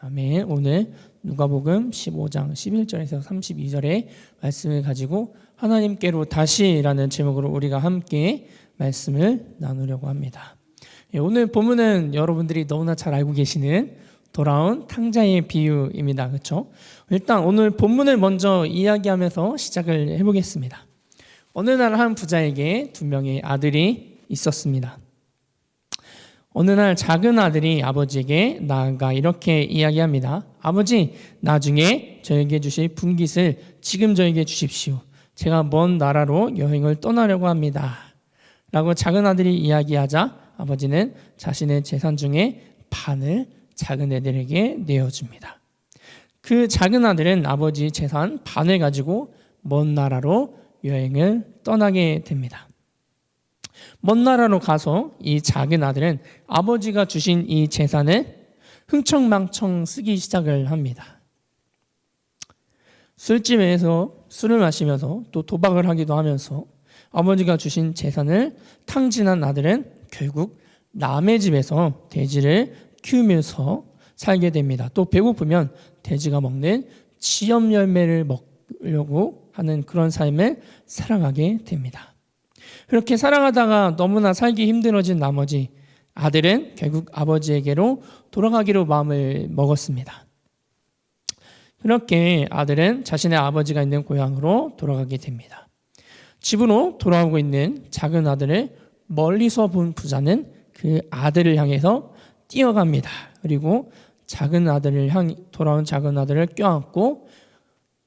아멘. 오늘 누가복음 15장 11절에서 32절의 말씀을 가지고 하나님께로 다시라는 제목으로 우리가 함께 말씀을 나누려고 합니다. 오늘 본문은 여러분들이 너무나 잘 알고 계시는 돌아온 탕자의 비유입니다. 그렇죠? 일단 오늘 본문을 먼저 이야기하면서 시작을 해보겠습니다. 어느 날 한 부자에게 두 명의 아들이 있었습니다. 어느 날 작은 아들이 아버지에게 나아가 이렇게 이야기합니다. 아버지, 나중에 저에게 주실 분깃을 지금 저에게 주십시오. 제가 먼 나라로 여행을 떠나려고 합니다. 라고 작은 아들이 이야기하자 아버지는 자신의 재산 중에 반을 작은 애들에게 내어줍니다. 그 작은 아들은 아버지 재산 반을 가지고 먼 나라로 여행을 떠나게 됩니다. 먼 나라로 가서 이 작은 아들은 아버지가 주신 이 재산을 흥청망청 쓰기 시작을 합니다. 술집에서 술을 마시면서 또 도박을 하기도 하면서 아버지가 주신 재산을 탕진한 아들은 결국 남의 집에서 돼지를 키우면서 살게 됩니다. 또 배고프면 돼지가 먹는 지엽 열매를 먹으려고 하는 그런 삶을 살아가게 됩니다. 그렇게 살아가다가 너무나 살기 힘들어진 나머지 아들은 결국 아버지에게로 돌아가기로 마음을 먹었습니다. 그렇게 아들은 자신의 아버지가 있는 고향으로 돌아가게 됩니다. 집으로 돌아오고 있는 작은 아들을 멀리서 본 부자는 그 아들을 향해서 뛰어갑니다. 그리고 돌아온 작은 아들을 껴안고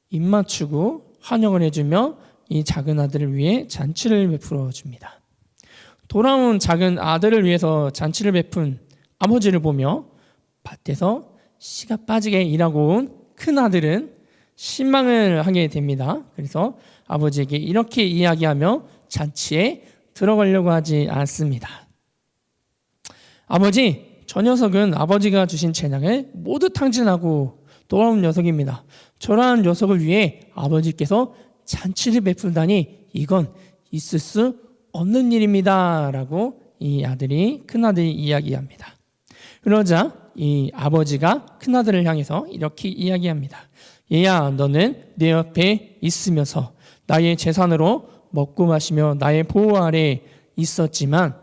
입 맞추고 환영을 해주며 이 작은 아들을 위해 잔치를 베풀어 줍니다. 돌아온 작은 아들을 위해서 잔치를 베푼 아버지를 보며 밭에서 씨가 빠지게 일하고 온 큰 아들은 실망을 하게 됩니다. 그래서 아버지에게 이렇게 이야기하며 잔치에 들어가려고 하지 않습니다. 아버지, 저 녀석은 아버지가 주신 재능을 모두 탕진하고 돌아온 녀석입니다. 저러한 녀석을 위해 아버지께서 잔치를 베풀다니 이건 있을 수 없는 일입니다. 라고 큰 아들이 이야기합니다. 그러자 이 아버지가 큰 아들을 향해서 이렇게 이야기합니다. 얘야, 너는 내 옆에 있으면서 나의 재산으로 먹고 마시며 나의 보호 아래 있었지만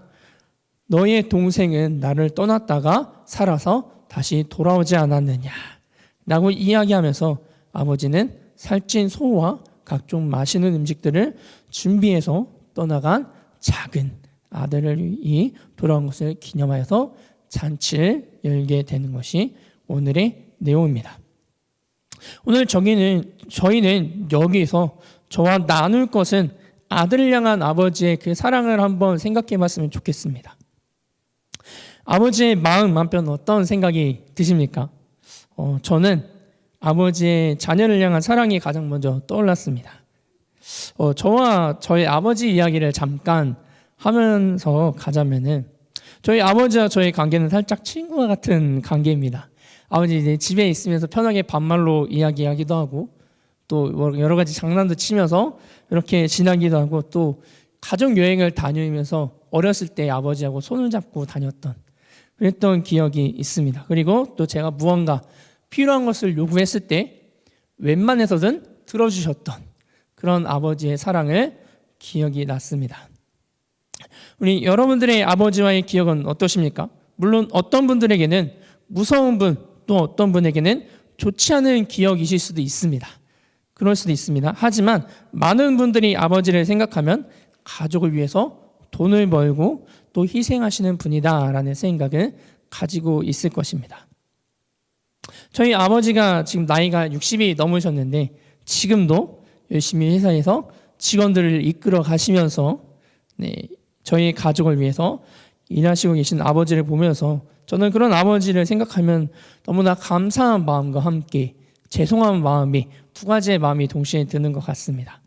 너의 동생은 나를 떠났다가 살아서 다시 돌아오지 않았느냐 라고 이야기하면서 아버지는 살찐 소와 각종 맛있는 음식들을 준비해서 떠나간 작은 아들을 이 돌아온 것을 기념하여서 잔치를 열게 되는 것이 오늘의 내용입니다. 오늘 저희는 여기서 저와 나눌 것은 아들을 향한 아버지의 그 사랑을 한번 생각해 봤으면 좋겠습니다. 아버지의 마음 한편 어떤 생각이 드십니까? 저는 아버지의 자녀를 향한 사랑이 가장 먼저 떠올랐습니다. 저와 저희 아버지 이야기를 잠깐 하면서 가자면은 저희 아버지와 저의 관계는 살짝 친구와 같은 관계입니다. 아버지 이제 집에 있으면서 편하게 반말로 이야기하기도 하고 또 여러 가지 장난도 치면서 이렇게 지나기도 하고 또 가족 여행을 다니면서 어렸을 때 아버지하고 손을 잡고 다녔던 그랬던 기억이 있습니다. 그리고 또 제가 무언가 필요한 것을 요구했을 때 웬만해서든 들어주셨던 그런 아버지의 사랑을 기억이 났습니다. 우리 여러분들의 아버지와의 기억은 어떠십니까? 물론 어떤 분들에게는 무서운 분, 또 어떤 분에게는 좋지 않은 기억이실 수도 있습니다. 그럴 수도 있습니다. 하지만 많은 분들이 아버지를 생각하면 가족을 위해서 돈을 벌고 또 희생하시는 분이다라는 생각을 가지고 있을 것입니다. 저희 아버지가 지금 나이가 60이 넘으셨는데 지금도 열심히 회사에서 직원들을 이끌어 가시면서 저희 가족을 위해서 일하시고 계신 아버지를 보면서 저는 그런 아버지를 생각하면 너무나 감사한 마음과 함께 죄송한 마음이 두 가지의 마음이 동시에 드는 것 같습니다.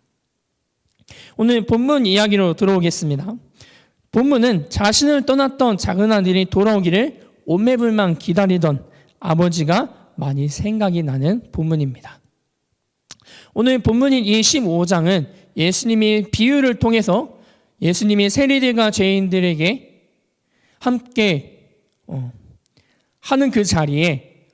오늘 본문 이야기로 들어오겠습니다. 본문은 자신을 떠났던 작은 아들이 돌아오기를 오매불망 기다리던 아버지가 많이 생각이 나는 본문입니다. 오늘 본문인 이 15장은 예수님이 비유를 통해서 예수님이 세리들과 죄인들에게 함께 하는 그 자리에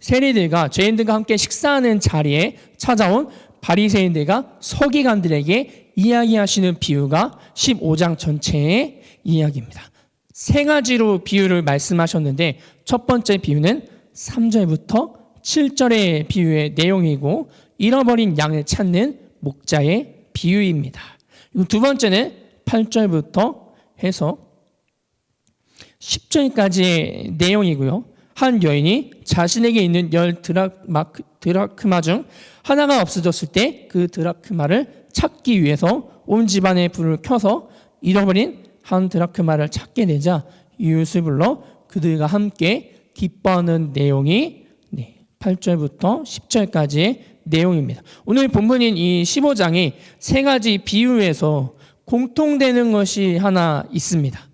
세리들과 죄인들과 함께 식사하는 자리에 찾아온 바리새인들과 서기관들에게 이야기하시는 비유가 15장 전체의 이야기입니다. 세 가지로 비유를 말씀하셨는데 첫 번째 비유는 3절부터 7절의 비유의 내용이고 잃어버린 양을 찾는 목자의 비유입니다. 그리고 두 번째는 8절부터 해서 10절까지의 내용이고요. 한 여인이 자신에게 있는 10 드라크마 중 하나가 없어졌을 때 그 드라크마를 찾기 위해서 온 집안에 불을 켜서 잃어버린 한 드라크마를 찾게 되자 이웃을 불러 그들과 함께 기뻐하는 내용이 8절부터 10절까지의 내용입니다. 오늘 본문인 이 15장이 세 가지 비유에서 공통되는 것이 하나 있습니다.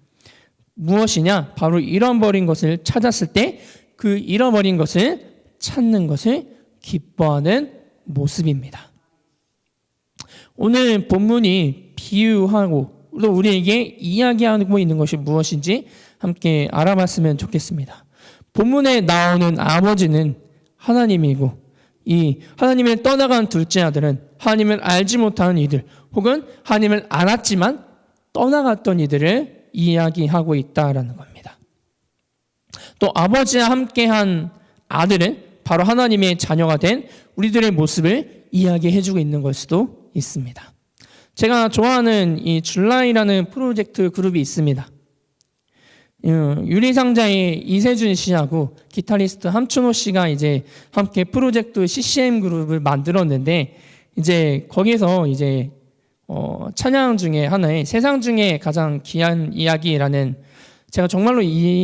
무엇이냐? 바로 잃어버린 것을 찾았을 때 그 잃어버린 것을 찾는 것을 기뻐하는 모습입니다. 오늘 본문이 비유하고 또 우리에게 이야기하고 있는 것이 무엇인지 함께 알아봤으면 좋겠습니다. 본문에 나오는 아버지는 하나님이고 이 하나님을 떠나간 둘째 아들은 하나님을 알지 못하는 이들 혹은 하나님을 알았지만 떠나갔던 이들을 이야기하고 있다라는 겁니다. 또 아버지와 함께한 아들은 바로 하나님의 자녀가 된 우리들의 모습을 이야기해주고 있는 걸 수도 있습니다. 제가 좋아하는 이 줄라이라는 프로젝트 그룹이 있습니다. 유리상자의 이세준 씨하고 기타리스트 함춘호 씨가 이제 함께 프로젝트 CCM 그룹을 만들었는데 이제 거기서 이제 찬양 중에 하나의 세상 중에 가장 귀한 이야기라는 제가 정말로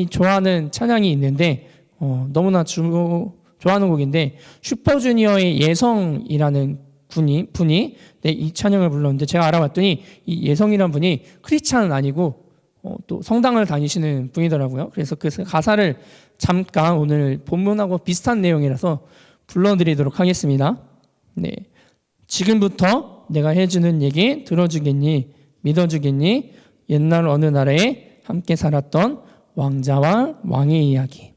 좋아하는 찬양이 있는데 너무나 좋아하는 곡인데 슈퍼주니어의 예성이라는 분이 이 찬양을 불렀는데 제가 알아봤더니 이 예성이라는 분이 크리스찬은 아니고 또 성당을 다니시는 분이더라고요. 그래서 그 가사를 잠깐 오늘 본문하고 비슷한 내용이라서 불러드리도록 하겠습니다. 네, 지금부터 내가 해주는 얘기 들어주겠니? 믿어주겠니? 옛날 어느 나라에 함께 살았던 왕자와 왕의 이야기.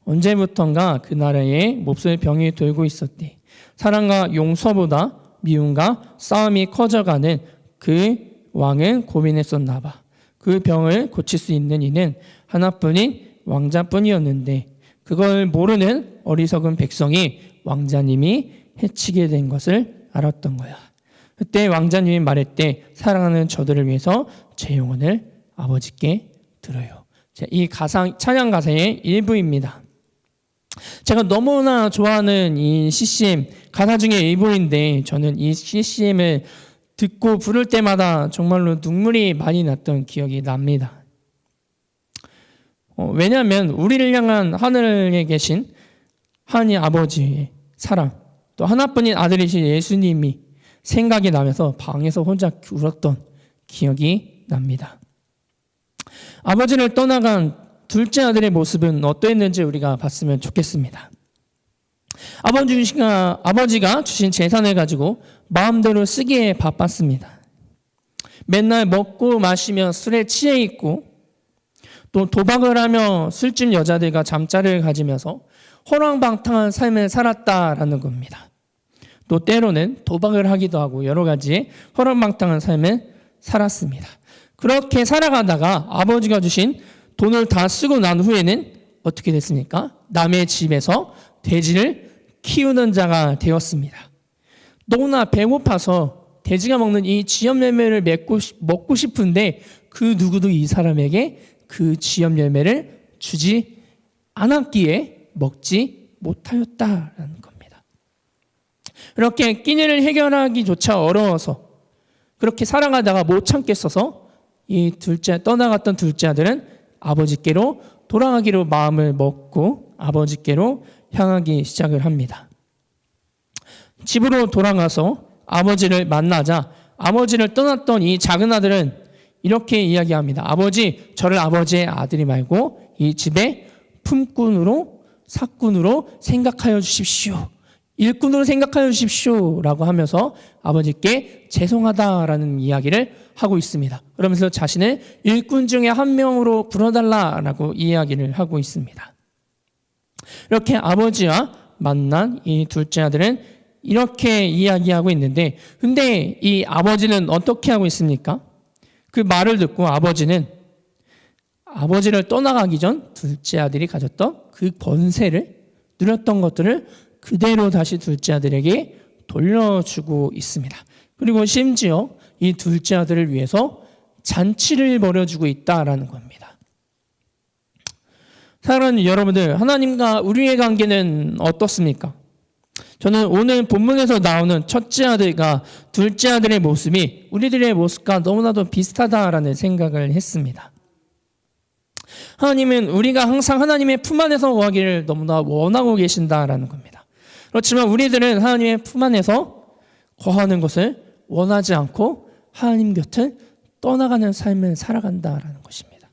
언제부턴가 그 나라에 몹쓸 병이 돌고 있었대. 사랑과 용서보다 미움과 싸움이 커져가는 그 왕은 고민했었나 봐. 그 병을 고칠 수 있는 이는 하나뿐인 왕자뿐이었는데 그걸 모르는 어리석은 백성이 왕자님이 해치게 된 것을 알았던 거야. 그때 왕자님이 말했대. 사랑하는 저들을 위해서 제 영혼을 아버지께 드려요. 이 찬양 가사의 일부입니다. 제가 너무나 좋아하는 이 CCM 가사 중에 일부인데 저는 이 CCM을 듣고 부를 때마다 정말로 눈물이 많이 났던 기억이 납니다. 왜냐하면 우리를 향한 하늘에 계신 하나님 아버지의 사랑 또 하나뿐인 아들이신 예수님이 생각이 나면서 방에서 혼자 울었던 기억이 납니다. 아버지를 떠나간 둘째 아들의 모습은 어떠했는지 우리가 봤으면 좋겠습니다. 아버지가 주신 재산을 가지고 마음대로 쓰기에 바빴습니다. 맨날 먹고 마시며 술에 취해 있고 또 도박을 하며 술집 여자들과 잠자리를 가지면서 허랑방탕한 삶을 살았다라는 겁니다. 또 때로는 도박을 하기도 하고 여러 가지의 허랑방탕한 삶을 살았습니다. 그렇게 살아가다가 아버지가 주신 돈을 다 쓰고 난 후에는 어떻게 됐습니까? 남의 집에서 돼지를 키우는 자가 되었습니다. 너무나 배고파서 돼지가 먹는 이 지엽 열매를 먹고 싶은데 그 누구도 이 사람에게 그 지엽 열매를 주지 않았기에 먹지 못하였다라는 겁니다. 이렇게 끼니를 해결하기조차 어려워서 그렇게 살아가다가 못 참겠어서 이 떠나갔던 둘째 아들은 아버지께로 돌아가기로 마음을 먹고 아버지께로 향하기 시작을 합니다. 집으로 돌아가서 아버지를 만나자 아버지를 떠났던 이 작은 아들은 이렇게 이야기합니다. 아버지, 저를 아버지의 아들이 말고 이 집의 품꾼으로 사꾼으로 생각하여 주십시오. 일꾼으로 생각하여 주십시오. 라고 하면서 아버지께 죄송하다라는 이야기를 하고 있습니다. 그러면서 자신을 일꾼 중에 한 명으로 불러달라라고 이야기를 하고 있습니다. 이렇게 아버지와 만난 이 둘째 아들은 이렇게 이야기하고 있는데, 근데 이 아버지는 어떻게 하고 있습니까? 그 말을 듣고 아버지는 아버지를 떠나가기 전 둘째 아들이 가졌던 그 권세를, 누렸던 것들을 그대로 다시 둘째 아들에게 돌려주고 있습니다. 그리고 심지어 이 둘째 아들을 위해서 잔치를 벌여주고 있다라는 겁니다. 사랑하는 여러분들, 하나님과 우리의 관계는 어떻습니까? 저는 오늘 본문에서 나오는 첫째 아들과 둘째 아들의 모습이 우리들의 모습과 너무나도 비슷하다라는 생각을 했습니다. 하나님은 우리가 항상 하나님의 품 안에서 거하기를 너무나 원하고 계신다라는 겁니다. 그렇지만 우리들은 하나님의 품 안에서 거하는 것을 원하지 않고 하나님 곁을 떠나가는 삶을 살아간다라는 것입니다.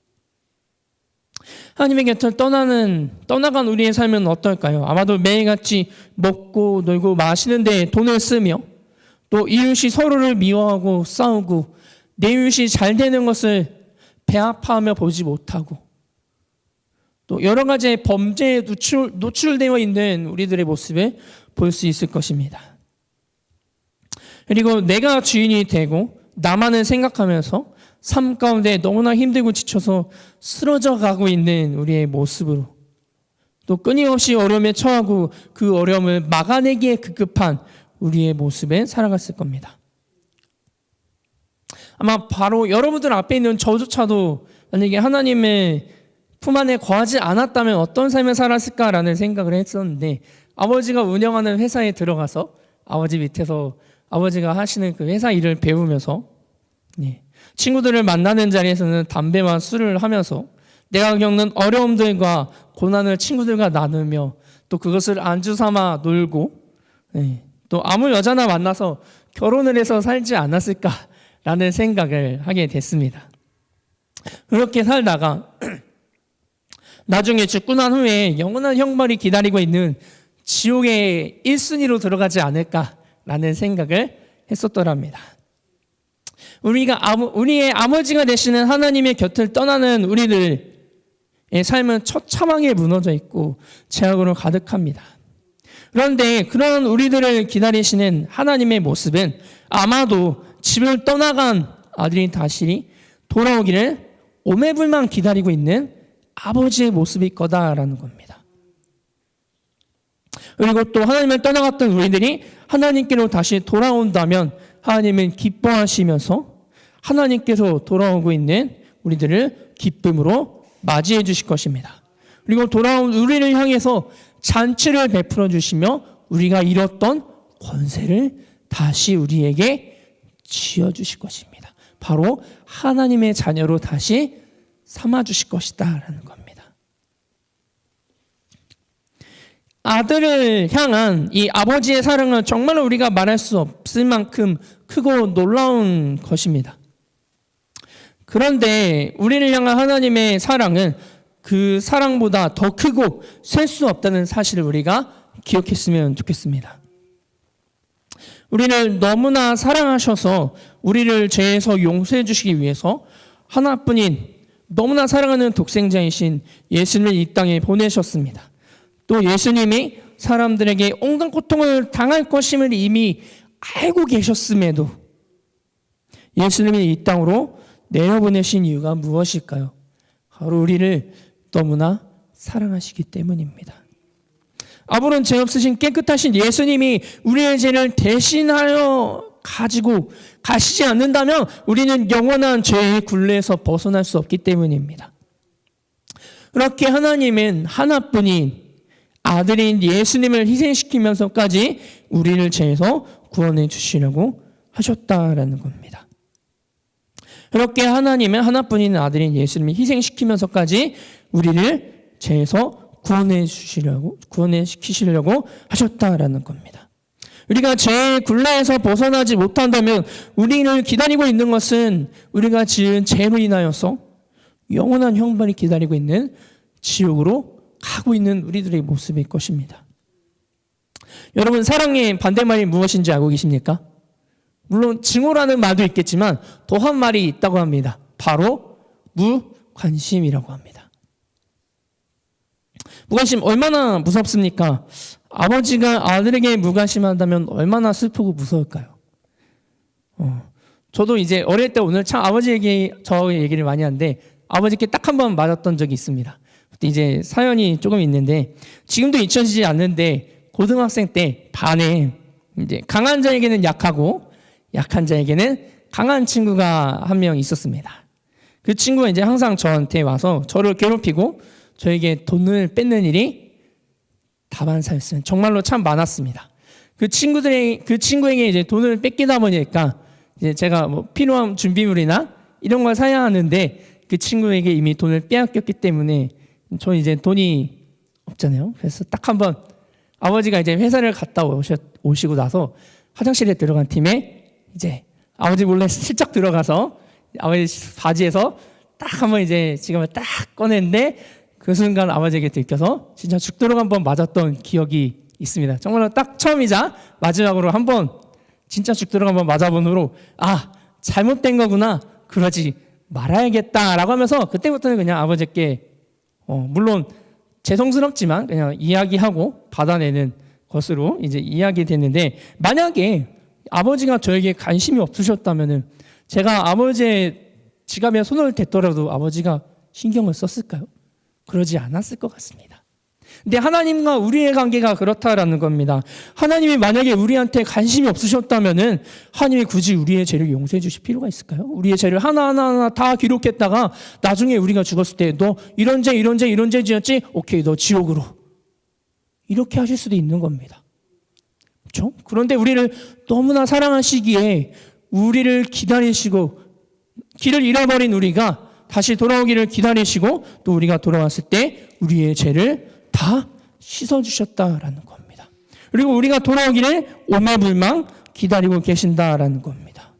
하나님의 곁을 떠나간 우리의 삶은 어떨까요? 아마도 매일같이 먹고 놀고 마시는 데 돈을 쓰며, 또 이웃이 서로를 미워하고 싸우고, 내 이웃이 잘 되는 것을 배아파하며 보지 못하고, 또 여러 가지의 범죄에 노출되어 있는 우리들의 모습을 볼 수 있을 것입니다. 그리고 내가 주인이 되고 나만을 생각하면서 삶 가운데 너무나 힘들고 지쳐서 쓰러져 가고 있는 우리의 모습으로, 또 끊임없이 어려움에 처하고 그 어려움을 막아내기에 급급한 우리의 모습에 살아갔을 겁니다. 아마 바로 여러분들 앞에 있는 저조차도 만약에 하나님의 품 안에 거하지 않았다면 어떤 삶을 살았을까라는 생각을 했었는데, 아버지가 운영하는 회사에 들어가서 아버지 밑에서 아버지가 하시는 그 회사 일을 배우면서, 친구들을 만나는 자리에서는 담배와 술을 하면서 내가 겪는 어려움들과 고난을 친구들과 나누며, 또 그것을 안주 삼아 놀고, 또 아무 여자나 만나서 결혼을 해서 살지 않았을까라는 생각을 하게 됐습니다. 그렇게 살다가 나중에 죽고 난 후에 영원한 형벌이 기다리고 있는 지옥의 1순위로 들어가지 않을까라는 생각을 했었더랍니다. 우리의 아버지가 되시는 하나님의 곁을 떠나는 우리들의 삶은 처참하게 무너져 있고 죄악으로 가득합니다. 그런데 그런 우리들을 기다리시는 하나님의 모습은 아마도 집을 떠나간 아들이 다시 돌아오기를 오매불만 기다리고 있는 아버지의 모습일 거다라는 겁니다. 그리고 또 하나님을 떠나갔던 우리들이 하나님께로 다시 돌아온다면 하나님은 기뻐하시면서 하나님께서 돌아오고 있는 우리들을 기쁨으로 맞이해 주실 것입니다. 그리고 돌아온 우리를 향해서 잔치를 베풀어 주시며 우리가 잃었던 권세를 다시 우리에게 지어주실 것입니다. 바로 하나님의 자녀로 다시 삼아주실 것이다라는 겁니다. 아들을 향한 이 아버지의 사랑은 정말로 우리가 말할 수 없을 만큼 크고 놀라운 것입니다. 그런데 우리를 향한 하나님의 사랑은 그 사랑보다 더 크고 셀 수 없다는 사실을 우리가 기억했으면 좋겠습니다. 우리를 너무나 사랑하셔서 우리를 죄에서 용서해 주시기 위해서 하나뿐인 너무나 사랑하는 독생자이신 예수님을 이 땅에 보내셨습니다. 또 예수님이 사람들에게 온갖 고통을 당할 것임을 이미 알고 계셨음에도 예수님이 이 땅으로 내려보내신 이유가 무엇일까요? 바로 우리를 너무나 사랑하시기 때문입니다. 아무런 죄 없으신 깨끗하신 예수님이 우리의 죄를 대신하여 가지고 가시지 않는다면 우리는 영원한 죄의 굴레에서 벗어날 수 없기 때문입니다. 그렇게 하나님은 하나뿐인 아들인 예수님을 희생시키면서까지 우리를 죄에서 구원해 주시려고 하셨다라는 겁니다. 그렇게 하나님은 하나뿐인 아들인 예수님을 희생시키면서까지 우리를 죄에서 구원시키시려고 하셨다라는 겁니다. 우리가 죄의 굴레에서 벗어나지 못한다면 우리를 기다리고 있는 것은 우리가 지은 죄로 인하여서 영원한 형벌이 기다리고 있는 지옥으로 가고 있는 우리들의 모습일 것입니다. 여러분, 사랑의 반대말이 무엇인지 알고 계십니까? 물론 증오라는 말도 있겠지만 더한 말이 있다고 합니다. 바로 무관심이라고 합니다. 무관심 얼마나 무섭습니까? 아버지가 아들에게 무관심한다면 얼마나 슬프고 무서울까요? 저도 이제 어릴 때 오늘 참 아버지에게 저 얘기를 많이 하는데 아버지께 딱 한 번 맞았던 적이 있습니다. 그때 이제 사연이 조금 있는데 지금도 잊혀지지 않는데 고등학생 때 반에 이제 강한 자에게는 약하고 약한 자에게는 강한 친구가 한 명 있었습니다. 그 친구가 이제 항상 저한테 와서 저를 괴롭히고 저에게 돈을 뺏는 일이 다반사였어요. 정말로 참 많았습니다. 그 친구에게 이제 돈을 뺏기다 보니까 이제 제가 뭐 필요한 준비물이나 이런 걸 사야 하는데 그 친구에게 이미 돈을 빼앗겼기 때문에 저는 이제 돈이 없잖아요. 그래서 딱 한 번 아버지가 이제 회사를 갔다 오시고 나서 화장실에 들어간 팀에 이제 아버지 몰래 슬쩍 들어가서 아버지 바지에서 딱 한 번 이제 지갑을 딱 꺼냈는데 그 순간 아버지에게 들켜서 진짜 죽도록 한 번 맞았던 기억이 있습니다. 정말로 딱 처음이자 마지막으로 한 번 진짜 죽도록 한 번 맞아본 후로 잘못된 거구나 그러지 말아야겠다라고 하면서 그때부터는 그냥 아버지께 물론 죄송스럽지만 그냥 이야기하고 받아내는 것으로 이제 이야기 됐는데 만약에 아버지가 저에게 관심이 없으셨다면은 제가 아버지의 지갑에 손을 댔더라도 아버지가 신경을 썼을까요? 그러지 않았을 것 같습니다. 근데 하나님과 우리의 관계가 그렇다라는 겁니다. 하나님이 만약에 우리한테 관심이 없으셨다면은 하나님이 굳이 우리의 죄를 용서해 주실 필요가 있을까요? 우리의 죄를 하나하나 다 기록했다가 나중에 우리가 죽었을 때 너 이런 죄 지었지? 오케이, 너 지옥으로. 이렇게 하실 수도 있는 겁니다. 그렇죠? 그런데 우리를 너무나 사랑하시기에 우리를 기다리시고 길을 잃어버린 우리가 다시 돌아오기를 기다리시고 또 우리가 돌아왔을 때 우리의 죄를 다 씻어주셨다라는 겁니다. 그리고 우리가 돌아오기를 오매불망 기다리고 계신다라는 겁니다.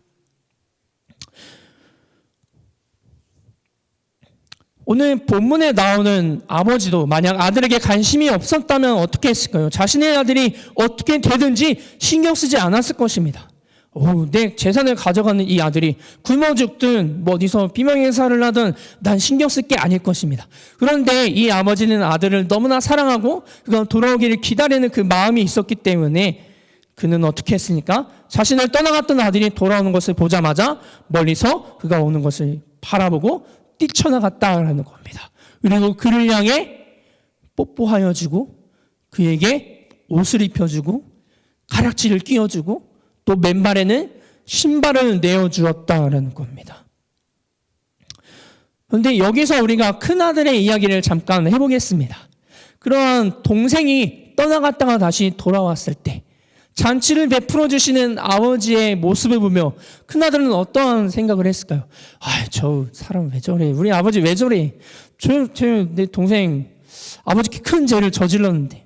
오늘 본문에 나오는 아버지도 만약 아들에게 관심이 없었다면 어떻게 했을까요? 자신의 아들이 어떻게 되든지 신경 쓰지 않았을 것입니다. 내 재산을 가져가는 이 아들이 굶어 죽든 뭐 어디서 비명행사를 하든 난 신경 쓸 게 아닐 것입니다. 그런데 이 아버지는 아들을 너무나 사랑하고 그가 돌아오기를 기다리는 그 마음이 있었기 때문에 그는 어떻게 했습니까? 자신을 떠나갔던 아들이 돌아오는 것을 보자마자 멀리서 그가 오는 것을 바라보고 뛰쳐나갔다라는 겁니다. 그리고 그를 향해 뽀뽀하여 주고 그에게 옷을 입혀주고 가락지를 끼워주고 또 맨발에는 신발을 내어주었다라는 겁니다. 그런데 여기서 우리가 큰아들의 이야기를 잠깐 해보겠습니다. 그러한 동생이 떠나갔다가 다시 돌아왔을 때 잔치를 베풀어 주시는 아버지의 모습을 보며 큰아들은 어떠한 생각을 했을까요? 저 사람 왜 저래? 우리 아버지 왜 저래? 내 동생 아버지께 큰 죄를 저질렀는데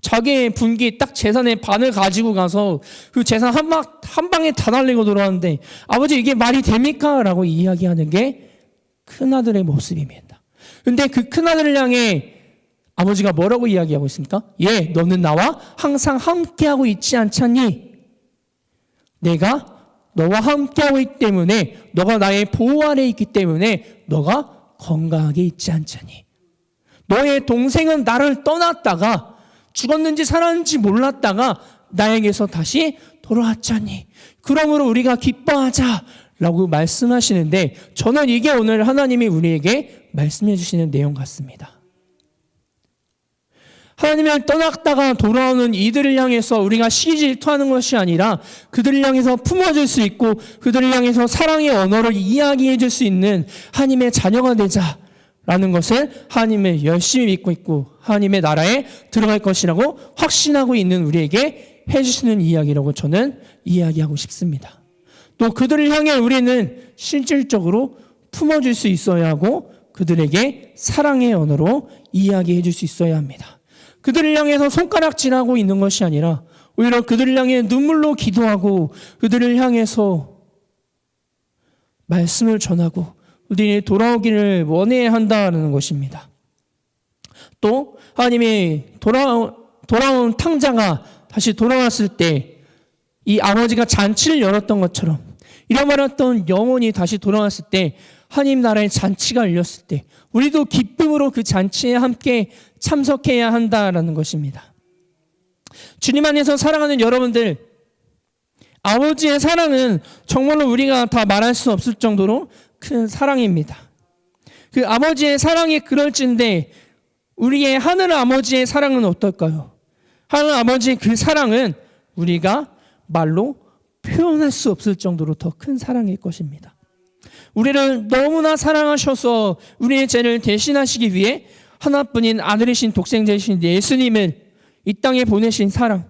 자기의 분기 딱 재산의 반을 가지고 가서 그 재산 한 방에 다 날리고 돌아왔는데 아버지 이게 말이 됩니까? 라고 이야기하는 게 큰아들의 모습입니다. 근데 그 큰아들을 향해 아버지가 뭐라고 이야기하고 있습니까? 너는 나와 항상 함께하고 있지 않잖니? 내가 너와 함께하고 있기 때문에 너가 나의 보호 아래에 있기 때문에 너가 건강하게 있지 않잖니? 너의 동생은 나를 떠났다가 죽었는지 살았는지 몰랐다가 나에게서 다시 돌아왔잖니. 그러므로 우리가 기뻐하자라고 말씀하시는데 저는 이게 오늘 하나님이 우리에게 말씀해 주시는 내용 같습니다. 하나님을 떠났다가 돌아오는 이들을 향해서 우리가 시기질투하는 것이 아니라 그들을 향해서 품어줄 수 있고 그들을 향해서 사랑의 언어로 이야기해 줄 수 있는 하나님의 자녀가 되자 라는 것을 하나님을 열심히 믿고 있고 하나님의 나라에 들어갈 것이라고 확신하고 있는 우리에게 해주시는 이야기라고 저는 이야기하고 싶습니다. 또 그들을 향해 우리는 실질적으로 품어줄 수 있어야 하고 그들에게 사랑의 언어로 이야기해 줄 수 있어야 합니다. 그들을 향해서 손가락질하고 있는 것이 아니라 오히려 그들을 향해 눈물로 기도하고 그들을 향해서 말씀을 전하고 그들이 돌아오기를 원해야 한다는 것입니다. 또 하나님이 돌아온 탕자가 다시 돌아왔을 때 이 아버지가 잔치를 열었던 것처럼 잃어버렸던 영혼이 다시 돌아왔을 때 하나님 나라의 잔치가 열렸을 때 우리도 기쁨으로 그 잔치에 함께 참석해야 한다라는 것입니다. 주님 안에서 사랑하는 여러분들, 아버지의 사랑은 정말로 우리가 다 말할 수 없을 정도로 큰 사랑입니다. 그 아버지의 사랑이 그럴진데 우리의 하늘 아버지의 사랑은 어떨까요? 하늘 아버지의 그 사랑은 우리가 말로 표현할 수 없을 정도로 더 큰 사랑일 것입니다. 우리를 너무나 사랑하셔서 우리의 죄를 대신하시기 위해 하나뿐인 아들이신 독생자이신 예수님을 이 땅에 보내신 사랑,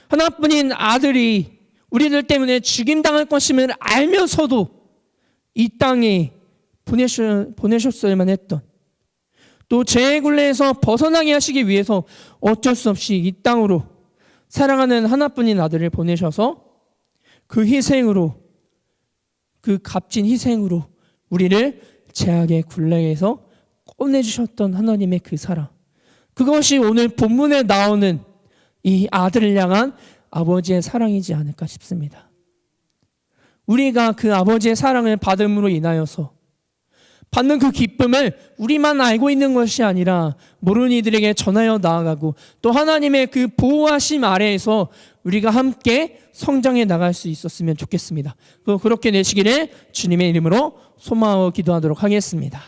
하나뿐인 아들이 우리들 때문에 죽임당할 것임을 알면서도 이 땅에 보내셨어야만 했던, 또 죄의 굴레에서 벗어나게 하시기 위해서 어쩔 수 없이 이 땅으로 사랑하는 하나뿐인 아들을 보내셔서 그 희생으로, 그 값진 희생으로 우리를 죄악의 굴레에서 꺼내주셨던 하나님의 그 사랑, 그것이 오늘 본문에 나오는 이 아들을 향한 아버지의 사랑이지 않을까 싶습니다. 우리가 그 아버지의 사랑을 받음으로 인하여서 받는 그 기쁨을 우리만 알고 있는 것이 아니라 모르는 이들에게 전하여 나아가고, 또 하나님의 그 보호하심 아래에서 우리가 함께 성장해 나갈 수 있었으면 좋겠습니다. 그렇게 되시기를 주님의 이름으로 소망하고 기도하도록 하겠습니다.